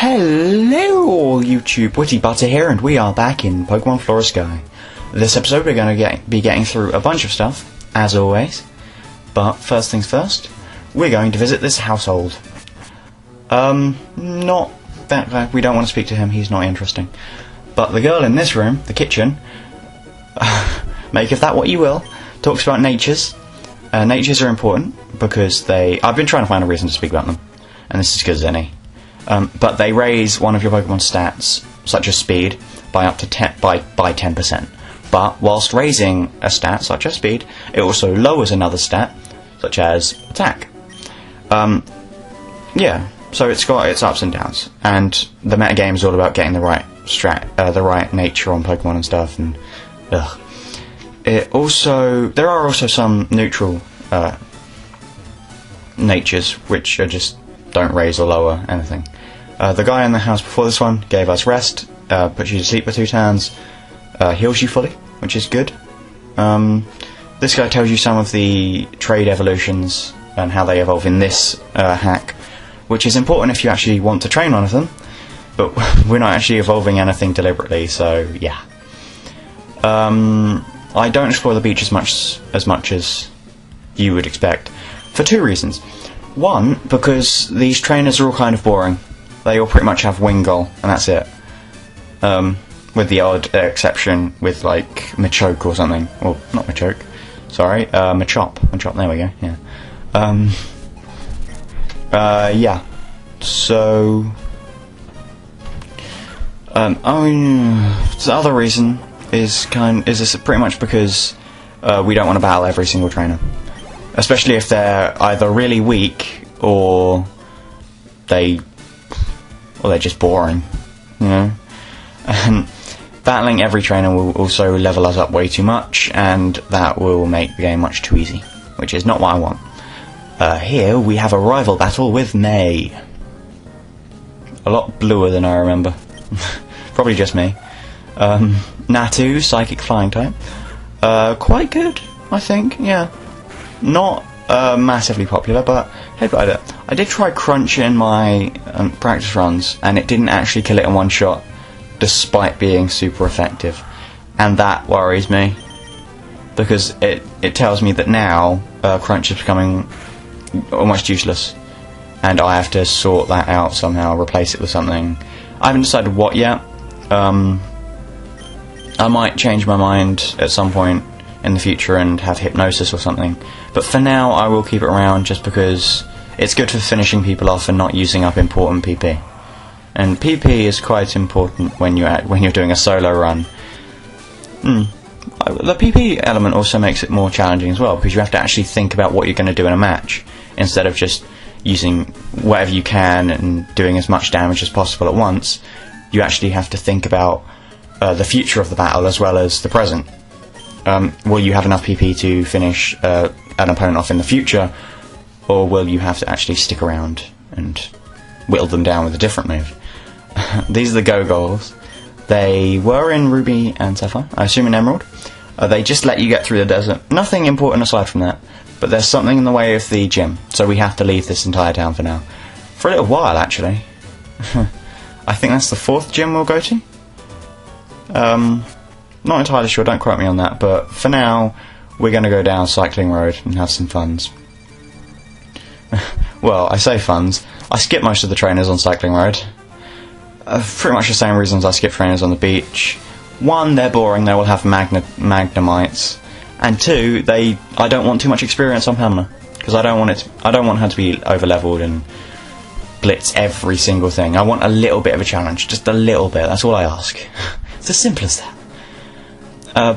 Hello YouTube, WittyButter here, and we are back in Pokémon Flora Sky. This episode we're going to be getting through a bunch of stuff, as always. But first things first, we're going to visit this household. Not that we don't want to speak to him, he's not interesting. But the girl in this room, the kitchen, make of that what you will, talks about natures. Natures are important because I've been trying to find a reason to speak about them, and this is good as any. But they raise one of your Pokemon's stats, such as speed, by up to 10%. But whilst raising a stat such as speed, it also lowers another stat, such as attack. Yeah, so it's got its ups and downs, and the metagame is all about getting the right nature on Pokemon and stuff. And there are also some neutral natures which are just don't raise or lower anything. The guy in the house before this one gave us rest, puts you to sleep for 2 turns, heals you fully, which is good. This guy tells you some of the trade evolutions and how they evolve in this hack, which is important if you actually want to train one of them, but we're not actually evolving anything deliberately, so yeah. I don't explore the beach as much as you would expect, for 2 reasons. One, because these trainers are all kind of boring. They all pretty much have Wingull, and that's it. With the odd exception with, like, Machoke or something. Well, not Machoke. Sorry, Machop. Machop, there we go, yeah. Yeah. So... the other reason is pretty much because we don't want to battle every single trainer. Especially if they're either really weak or they're just boring, you know. And battling every trainer will also level us up way too much, and that will make the game much too easy, which is not what I want. Here we have a rival battle with May. A lot bluer than I remember. Probably just me. Natu, psychic flying type. Quite good, I think, yeah. Not massively popular, but hey, I did try Crunch in my practice runs, and it didn't actually kill it in one shot, despite being super effective, and that worries me, because it tells me that now Crunch is becoming almost useless, and I have to sort that out somehow, replace it with something. I haven't decided what yet. I might change my mind at some point in the future and have Hypnosis or something, but for now I will keep it around just because it's good for finishing people off and not using up important PP. And PP is quite important when you're doing a solo run. The PP element also makes it more challenging as well, because you have to actually think about what you're going to do in a match, instead of just using whatever you can and doing as much damage as possible at once. You actually have to think about the future of the battle as well as the present. Will you have enough PP to finish an opponent off in the future, or will you have to actually stick around and whittle them down with a different move? These are the gogo-goggles. They were in Ruby and Sapphire, I assume in Emerald. They just let you get through the desert. Nothing important aside from that, but there's something in the way of the gym, so we have to leave this entire town for now. For a little while, actually. I think that's the 4th gym we'll go to. Not entirely sure, don't quote me on that, but for now, we're going to go down Cycling Road and have some funs. Well, I say funs. I skip most of the trainers on Cycling Road. Pretty much the same reasons I skip trainers on the beach. 1, they're boring, they will have Magnemites. And 2, I don't want too much experience on Pamela, because I don't want her to be over-leveled and blitz every single thing. I want a little bit of a challenge, just a little bit, that's all I ask. It's as simple as that.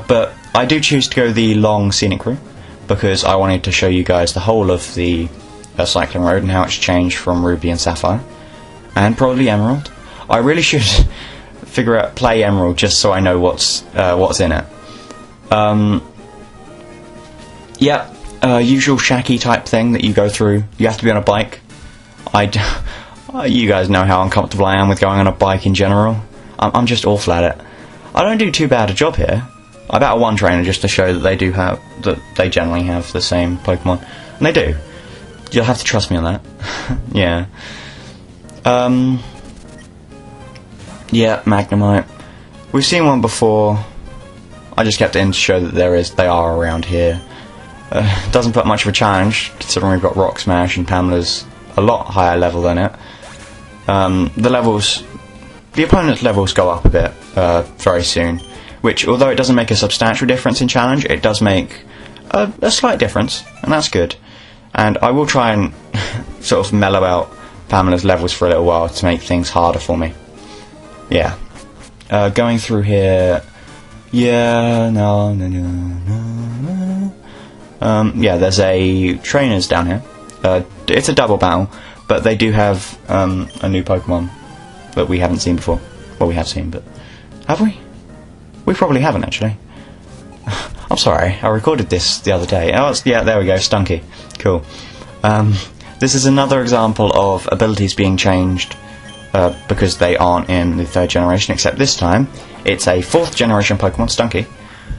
But I do choose to go the long scenic route, because I wanted to show you guys the whole of the Cycling Road and how it's changed from Ruby and Sapphire, and probably Emerald. I really should play Emerald just so I know what's in it. Usual shaky type thing that you go through. You have to be on a bike. You guys know how uncomfortable I am with going on a bike in general. I'm just awful at it. I don't do too bad a job here. I battle one trainer just to show that they generally have the same Pokemon, and they do. You'll have to trust me on that. Yeah. Yeah, Magnemite. We've seen one before. I just kept it in to show that they are around here. Doesn't put much of a challenge, considering we've got Rock Smash and Pamela's a lot higher level than it. The opponent's levels go up a bit very soon, which, although it doesn't make a substantial difference in challenge, it does make a slight difference, and that's good. And I will try and sort of mellow out Pamela's levels for a little while to make things harder for me. Yeah. Going through here... Yeah, no. Yeah, there's a trainers down here. It's a double battle, but they do have a new Pokemon that we haven't seen before. Well, we have seen, but... Have we? We probably haven't, actually. I'm sorry, I recorded this the other day. Oh, yeah, there we go, Stunky. Cool. This is another example of abilities being changed because they aren't in the 3rd generation, except this time it's a 4th generation Pokemon, Stunky,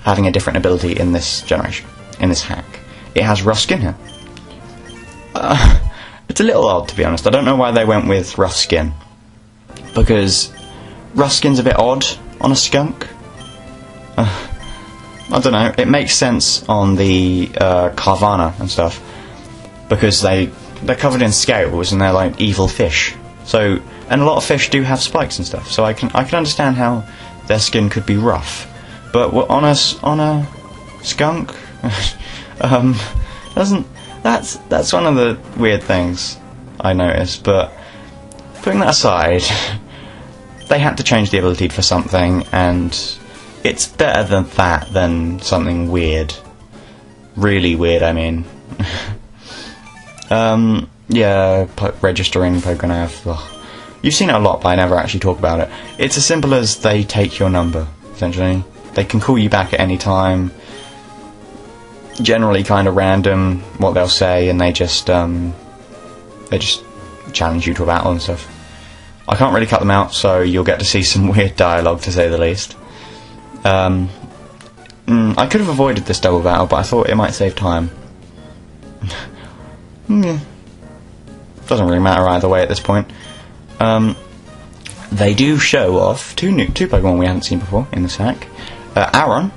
having a different ability in this generation, in this hack. It has rough skin here. It's a little odd, to be honest. I don't know why they went with rough skin, because rough skin's a bit odd on a skunk. I don't know, it makes sense on the Carvana and stuff, because they're covered in scales and they're like evil fish. So, and a lot of fish do have spikes and stuff, so I can understand how their skin could be rough. But on a skunk, that's one of the weird things I noticed. But putting that aside, they had to change the ability for something, and it's better than that than something weird. Really weird, I mean. Yeah, registering Pokénav. Ugh. You've seen it a lot, but I never actually talk about it. It's as simple as they take your number, essentially. They can call you back at any time. Generally kind of random what they'll say, and they just challenge you to a battle and stuff. I can't really cut them out, so you'll get to see some weird dialogue, to say the least. I could have avoided this double battle, but I thought it might save time. Yeah. Doesn't really matter either way at this point. They do show off two Pokemon we haven't seen before in this hack. Aron,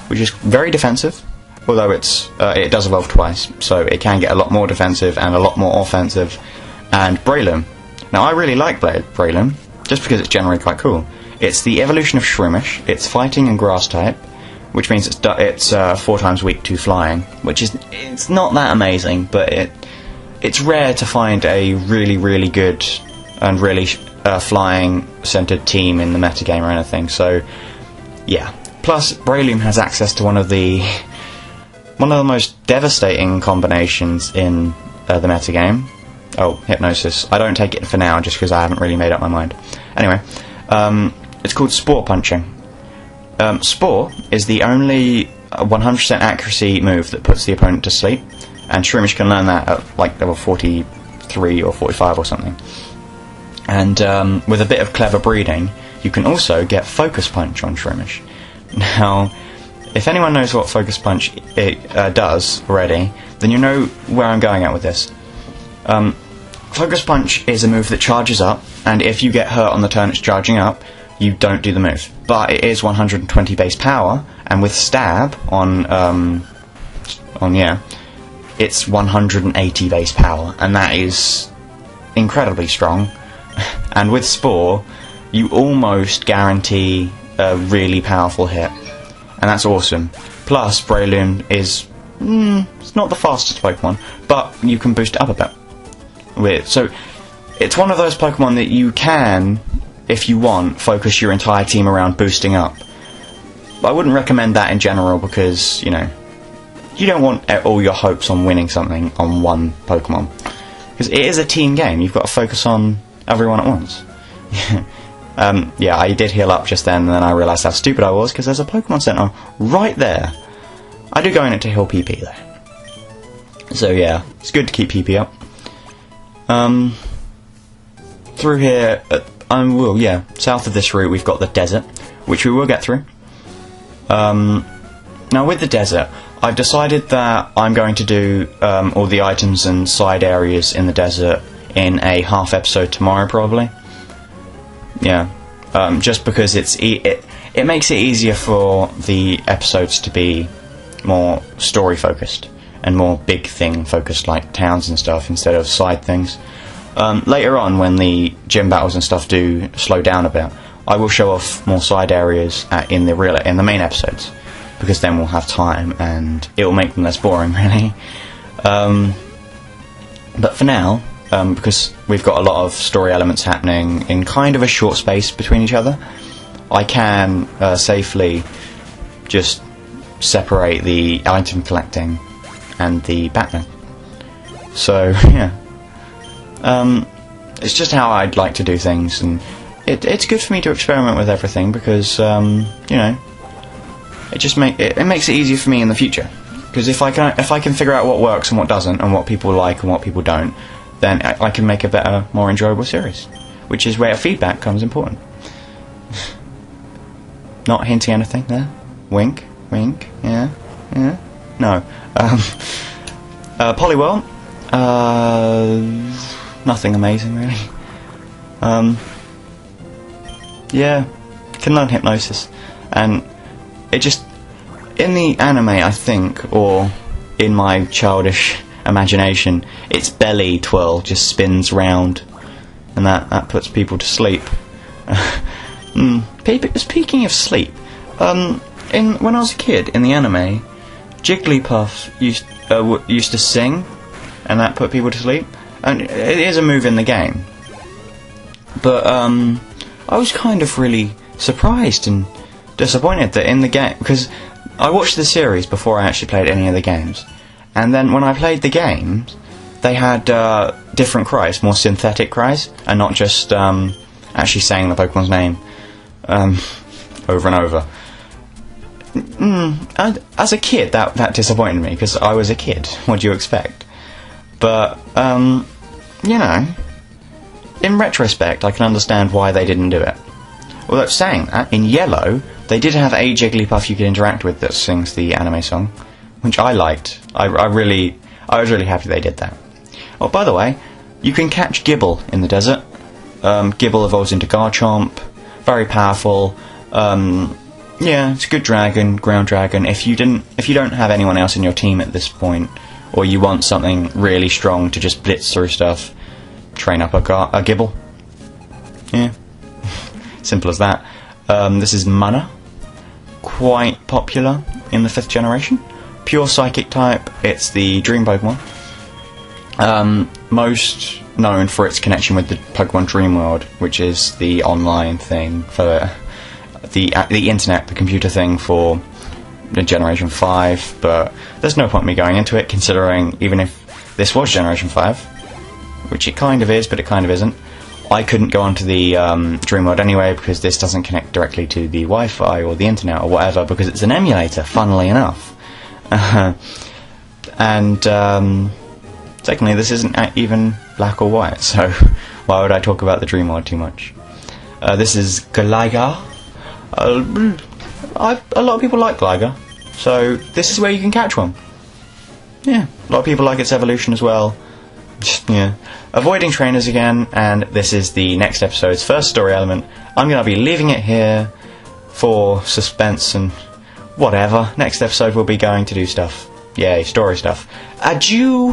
which is very defensive, although it does evolve twice, so it can get a lot more defensive and a lot more offensive. And Breloom. Now, I really like Breloom, just because it's generally quite cool. It's the evolution of Shroomish. It's fighting and grass type, which means it's 4 times weak to flying, which it's not that amazing, but it's rare to find a really, really good and really flying-centered team in the metagame or anything, so yeah. Plus, Breloom has access to one of the most devastating combinations in the metagame. Oh, Hypnosis. I don't take it for now, just because I haven't really made up my mind. Anyway, it's called Spore Punching. Spore is the only 100% accuracy move that puts the opponent to sleep, and Shroomish can learn that at like level 43 or 45 or something. And with a bit of clever breeding, you can also get Focus Punch on Shroomish. Now, if anyone knows what Focus Punch does already, then you know where I'm going at with this. Focus Punch is a move that charges up, and if you get hurt on the turn it's charging up, you don't do the move. But it is 120 base power, and with Stab it's 180 base power, and that is incredibly strong. And with Spore, you almost guarantee a really powerful hit, and that's awesome. Plus, Breloom is it's not the fastest Pokemon, but you can boost it up a bit. So it's one of those Pokemon that you can, if you want, focus your entire team around boosting up. But I wouldn't recommend that in general, because, you know, you don't want all your hopes on winning something on one Pokemon. Because it is a team game, you've got to focus on everyone at once. Yeah, I did heal up just then, and then I realised how stupid I was, because there's a Pokemon Center right there. I do go in it to heal PP, though. So yeah, it's good to keep PP up. Through here, south of this route we've got the desert, which we will get through. Now with the desert, I've decided that I'm going to do all the items and side areas in the desert in a half episode tomorrow, probably. Yeah, just because it makes it easier for the episodes to be more story focused and more big thing focused, like towns and stuff, instead of side things. Later on, when the gym battles and stuff do slow down a bit, I will show off more side areas in the main episodes, because then we'll have time and it will make them less boring, really. But for now, because we've got a lot of story elements happening in kind of a short space between each other, I can safely just separate the item collecting and the battling. So, yeah. It's just how I'd like to do things, and it's good for me to experiment with everything, because, you know, it makes it easier for me in the future. Because if I can figure out what works and what doesn't, and what people like and what people don't, then I can make a better, more enjoyable series. Which is where feedback comes important. Not hinting anything there. Wink, wink, yeah, yeah. No. Poliwell. Nothing amazing, really. Yeah, can learn hypnosis, and it just, in the anime, I think, or in my childish imagination, its belly twirl just spins round, and that puts people to sleep. Speaking of sleep, when I was a kid in the anime, Jigglypuff used to sing, and that put people to sleep. And it is a move in the game, but I was kind of really surprised and disappointed that in the game, because I watched the series before I actually played any of the games, and then when I played the games, they had different cries, more synthetic cries, and not just actually saying the Pokemon's name over and over. And as a kid, that disappointed me, because I was a kid. What do you expect? But, you know, in retrospect, I can understand why they didn't do it. Although, saying that, in Yellow, they did have a Jigglypuff you could interact with that sings the anime song, which I liked. I was really happy they did that. Oh, by the way, you can catch Gibble in the desert. Gibble evolves into Garchomp, very powerful. Yeah, it's a good dragon, ground dragon. If you don't have anyone else in your team at this point, or you want something really strong to just blitz through stuff, train up a Gibble. Yeah. Simple as that. This is Mana. Quite popular in the 5th generation. Pure Psychic type. It's the Dream Pokemon. Most known for its connection with the Pokemon Dream World, which is the online thing for the internet, the computer thing for Generation 5, but there's no point in me going into it, considering even if this was Generation 5, which it kind of is, but it kind of isn't, I couldn't go onto the Dream World anyway, because this doesn't connect directly to the Wi-Fi or the internet or whatever, because it's an emulator, funnily enough. And secondly, this isn't even black or white, so why would I talk about the Dream World too much? This is Galaga. A lot of people like Gligar, so this is where you can catch one. Yeah, a lot of people like its evolution as well. Yeah. Avoiding trainers again, and this is the next episode's first story element. I'm going to be leaving it here for suspense and whatever. Next episode we'll be going to do stuff. Yay, story stuff. Adieu!